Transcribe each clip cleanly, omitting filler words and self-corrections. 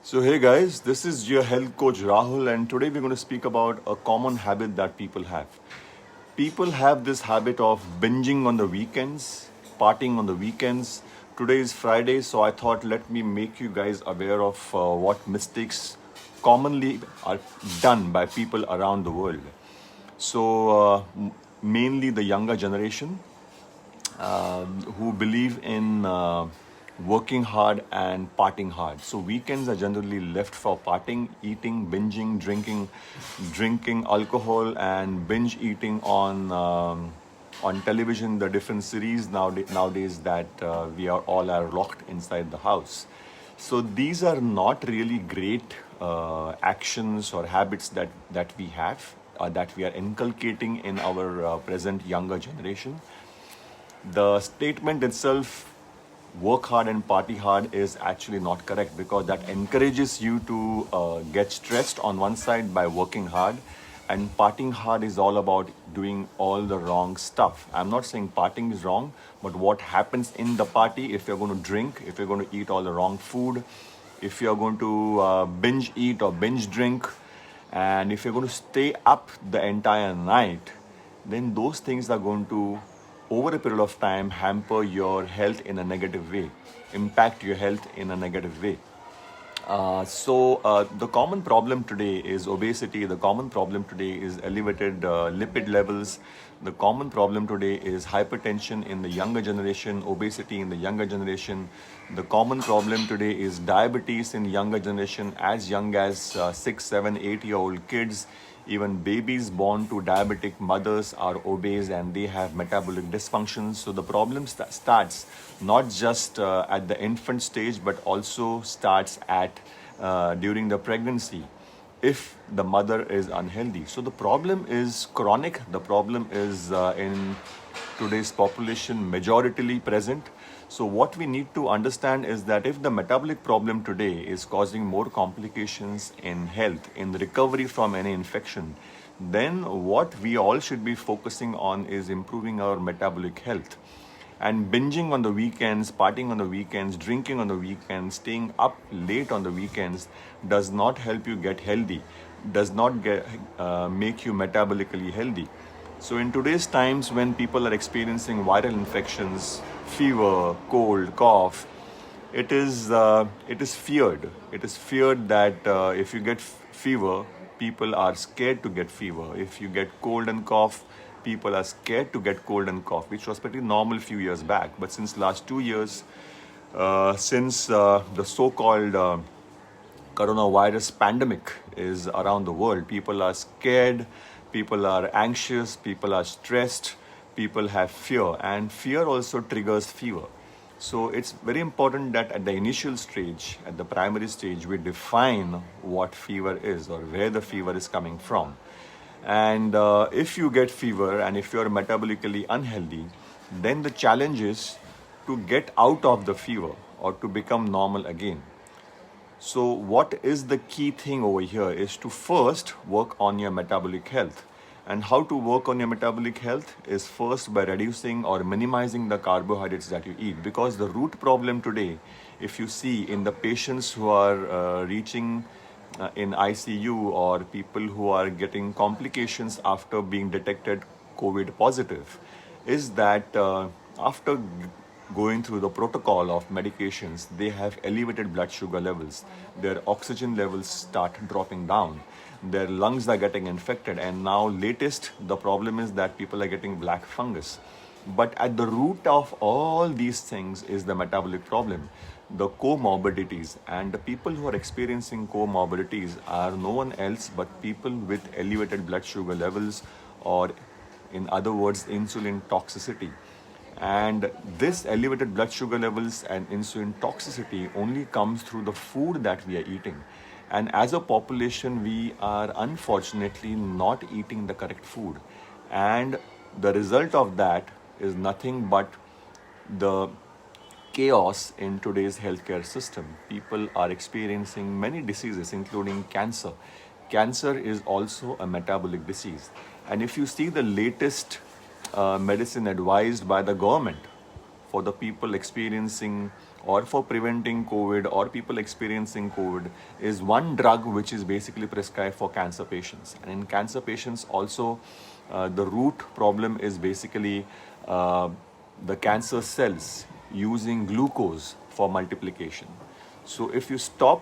So, hey guys, this is your health coach Rahul, and today we're going to speak about a common habit that people have. People have this habit of binging on the weekends, partying on the weekends. Today is Friday, so I thought let me make you guys aware of what mistakes commonly are done by people around the world. So, mainly the younger generation who believe in working hard and partying hard. So weekends are generally left for partying, eating, binging, drinking alcohol, and binge eating on television. The different series nowadays that we are all are locked inside the house. So these are not really great actions or habits that we have. That we are inculcating in our present younger generation. The statement itself, work hard and party hard, is actually not correct because that encourages you to get stressed on one side by working hard, and partying hard is all about doing all the wrong stuff. I'm not saying partying is wrong, but what happens in the party, if you're going to drink, if you're going to eat all the wrong food, if you're going to binge eat or binge drink, and if you're going to stay up the entire night, then those things are going to, over a period of time, hamper your health in a negative way, impact your health in a negative way. So the common problem today is obesity. The common problem today is elevated lipid levels. The common problem today is hypertension in the younger generation, obesity in the younger generation. The common problem today is diabetes in younger generation, as young as 6, 7, 8-year-old kids. Even babies born to diabetic mothers are obese and they have metabolic dysfunctions. So the problem starts not just at the infant stage, but also starts at during the pregnancy if the mother is unhealthy. So the problem is chronic. The problem is in today's population majoritarily present. So what we need to understand is that if the metabolic problem today is causing more complications in health, in the recovery from any infection, then what we all should be focusing on is improving our metabolic health. And binging on the weekends, partying on the weekends, drinking on the weekends, staying up late on the weekends does not help you get healthy, does not make you metabolically healthy. So in today's times when people are experiencing viral infections, fever, cold, cough, it is feared. It is feared that if you get fever, people are scared to get fever. If you get cold and cough, people are scared to get cold and cough, which was pretty normal few years back. But since last 2 years, since the so-called coronavirus pandemic is around the world, people are scared, people are anxious, people are stressed, people have fear, and fear also triggers fever. So it's very important that at the initial stage, at the primary stage, we define what fever is or where the fever is coming from. And if you get fever and if you're metabolically unhealthy, then the challenge is to get out of the fever or to become normal again. So, what is the key thing over here is to first work on your metabolic health. And how to work on your metabolic health is first by reducing or minimizing the carbohydrates that you eat. Because the root problem today, if you see in the patients who are reaching in ICU or people who are getting complications after being detected COVID positive, is that after going through the protocol of medications, they have elevated blood sugar levels. Their oxygen levels start dropping down. Their lungs are getting infected. And now latest, the problem is that people are getting black fungus. But at the root of all these things is the metabolic problem, the comorbidities. And the people who are experiencing comorbidities are no one else but people with elevated blood sugar levels, or in other words, insulin toxicity. And this elevated blood sugar levels and insulin toxicity only comes through the food that we are eating. And as a population, we are unfortunately not eating the correct food. And the result of that is nothing but the chaos in today's healthcare system. People are experiencing many diseases, including cancer. Cancer is also a metabolic disease. And if you see the latest medicine advised by the government for the people experiencing or for preventing COVID or people experiencing COVID is one drug which is basically prescribed for cancer patients. And in cancer patients also, the root problem is basically the cancer cells using glucose for multiplication. So if you stop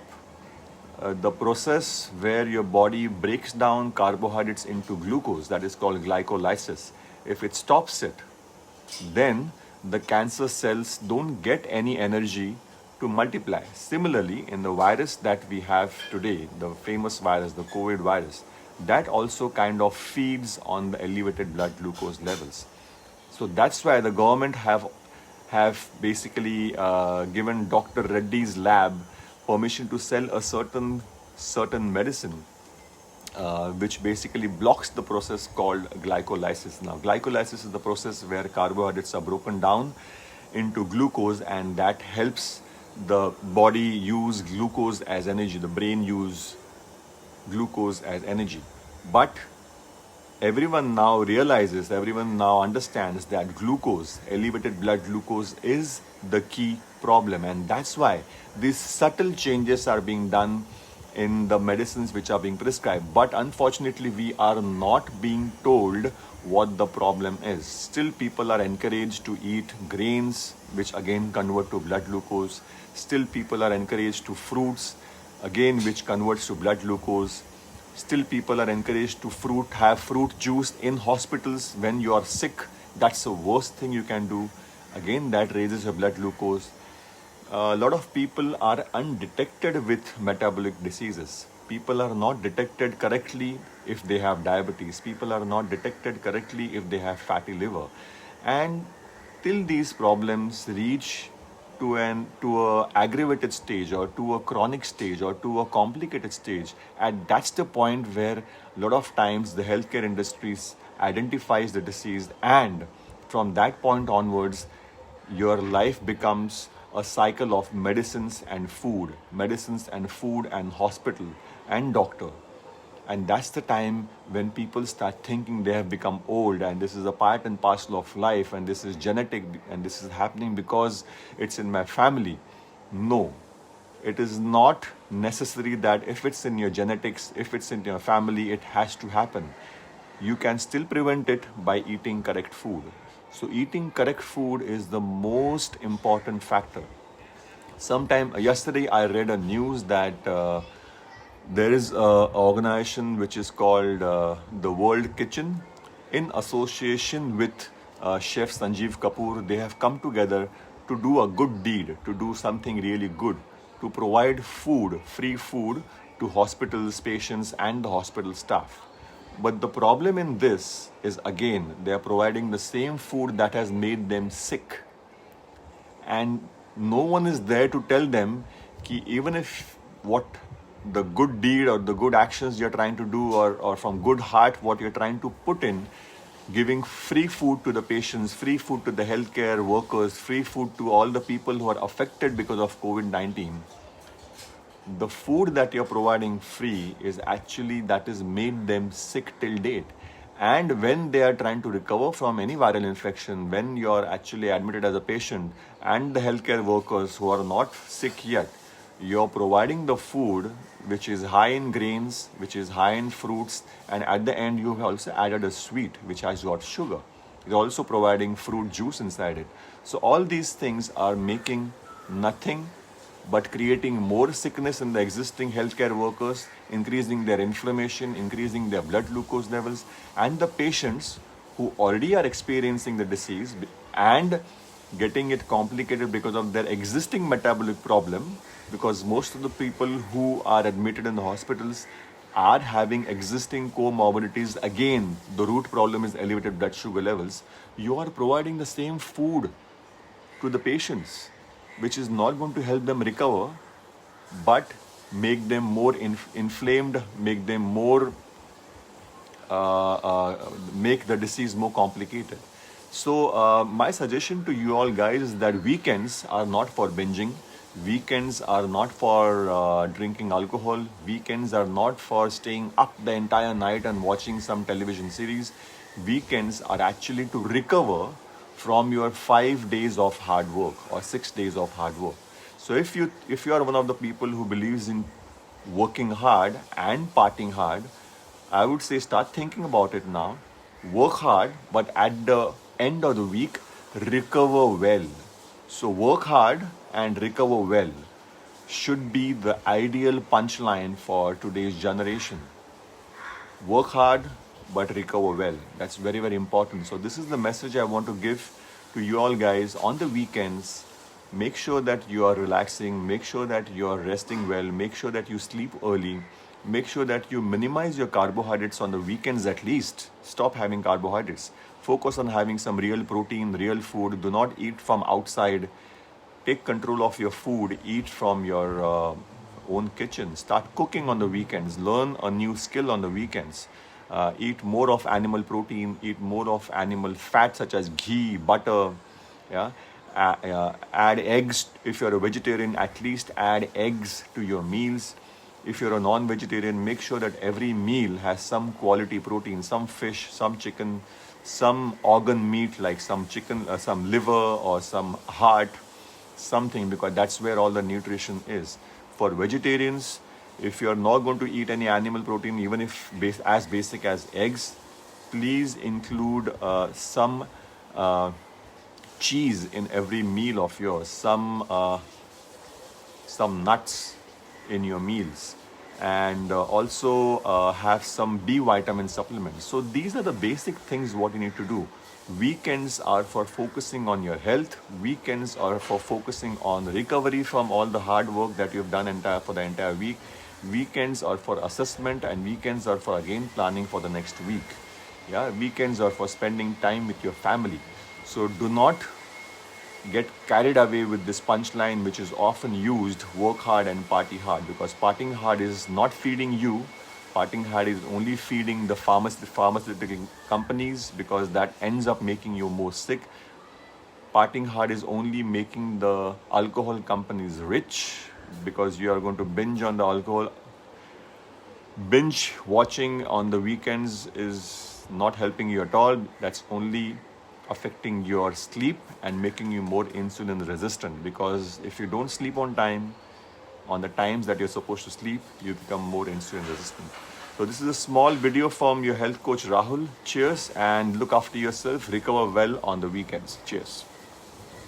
the process where your body breaks down carbohydrates into glucose, that is called glycolysis, if it stops it, then the cancer cells don't get any energy to multiply. Similarly, in the virus that we have today, the famous virus, the COVID virus, that also kind of feeds on the elevated blood glucose levels. So that's why the government have basically given Dr. Reddy's lab permission to sell a certain medicine which basically blocks the process called glycolysis. Now, glycolysis is the process where carbohydrates are broken down into glucose, and that helps the body use glucose as energy, the brain use glucose as energy. But everyone now realizes, everyone now understands that glucose, elevated blood glucose, is the key problem, and that's why these subtle changes are being done in the medicines which are being prescribed. But unfortunately, we are not being told what the problem is. Still, people are encouraged to eat grains, which again convert to blood glucose. Still, people are encouraged to fruits, again, which converts to blood glucose. Still, people are encouraged to have fruit juice in hospitals when you are sick. That's the worst thing you can do. Again, that raises your blood glucose. A lot of people are undetected with metabolic diseases. People are not detected correctly if they have diabetes. People are not detected correctly if they have fatty liver. And till these problems reach to a aggravated stage, or to a chronic stage, or to a complicated stage, and that's the point where a lot of times the healthcare industries identifies the disease, and from that point onwards your life becomes a cycle of medicines and food and hospital and doctor. And that's the time when people start thinking they have become old, and this is a part and parcel of life, and this is genetic, and this is happening because it's in my family. No, it is not necessary that if it's in your genetics, if it's in your family, it has to happen. You can still prevent it by eating correct food. So eating correct food is the most important factor. Yesterday I read a news that there is an organization which is called the World Kitchen, in association with Chef Sanjeev Kapoor. They have come together to do a good deed, to do something really good, to provide food, free food, to hospitals, patients, and the hospital staff. But the problem in this is, again, they are providing the same food that has made them sick. And no one is there to tell them कि even if what the good deed or the good actions you're trying to do, or from good heart what you're trying to put in, giving free food to the patients, free food to the healthcare workers, free food to all the people who are affected because of COVID-19, the food that you're providing free is actually that is made them sick till date. And when they are trying to recover from any viral infection, when you're actually admitted as a patient, and the healthcare workers who are not sick yet, you're providing the food which is high in grains, which is high in fruits, and at the end you have also added a sweet which has got sugar. You're also providing fruit juice inside it. So all these things are making nothing but creating more sickness in the existing healthcare workers, increasing their inflammation, increasing their blood glucose levels, and the patients who already are experiencing the disease and getting it complicated because of their existing metabolic problem, because most of the people who are admitted in the hospitals are having existing comorbidities. Again, the root problem is elevated blood sugar levels. You are providing the same food to the patients, which is not going to help them recover, but make them more inflamed, make them more, make the disease more complicated. So my suggestion to you all guys is that weekends are not for binging. Weekends are not for drinking alcohol. Weekends are not for staying up the entire night and watching some television series. Weekends are actually to recover from your 5 days of hard work or 6 days of hard work. So if you are one of the people who believes in working hard and partying hard, I would say start thinking about it now. Work hard, but at the end of the week, recover well. So work hard and recover well should be the ideal punchline for today's generation. Work hard, but recover well. That's very, very important. So this is the message I want to give to you all guys on the weekends. Make sure that you are relaxing, make sure that you are resting well, make sure that you sleep early, make sure that you minimize your carbohydrates on the weekends at least. Stop having carbohydrates. Focus on having some real protein, real food. Do not eat from outside. Take control of your food. Eat from your own kitchen. Start cooking on the weekends. Learn a new skill on the weekends. Eat more of animal protein. Eat more of animal fat such as ghee, butter. Yeah. Add eggs. If you're a vegetarian, at least add eggs to your meals. If you're a non-vegetarian, make sure that every meal has some quality protein, some fish, some chicken, some organ meat like some chicken, some liver or some heart, something, because that's where all the nutrition is. For vegetarians, if you're not going to eat any animal protein, even if as basic as eggs, please include some cheese in every meal of yours, some nuts in your meals, and also have some B vitamin supplements. So these are the basic things what you need to do. Weekends are for focusing on your health. Weekends are for focusing on recovery from all the hard work that you've done for the entire week. Weekends are for assessment, and weekends are for again planning for the next week. Yeah, weekends are for spending time with your family. So do not get carried away with this punchline which is often used, work hard and party hard, because partying hard is not feeding you. Partying hard is only feeding the pharmaceutical companies, because that ends up making you more sick. Partying hard is only making the alcohol companies rich, because you are going to binge on the alcohol. Binge watching on the weekends is not helping you at all. That's only affecting your sleep and making you more insulin resistant, because if you don't sleep on time, on the times that you're supposed to sleep, you become more insulin resistant. So this is a small video from your health coach Rahul. Cheers, and look after yourself. Recover well on the weekends. Cheers.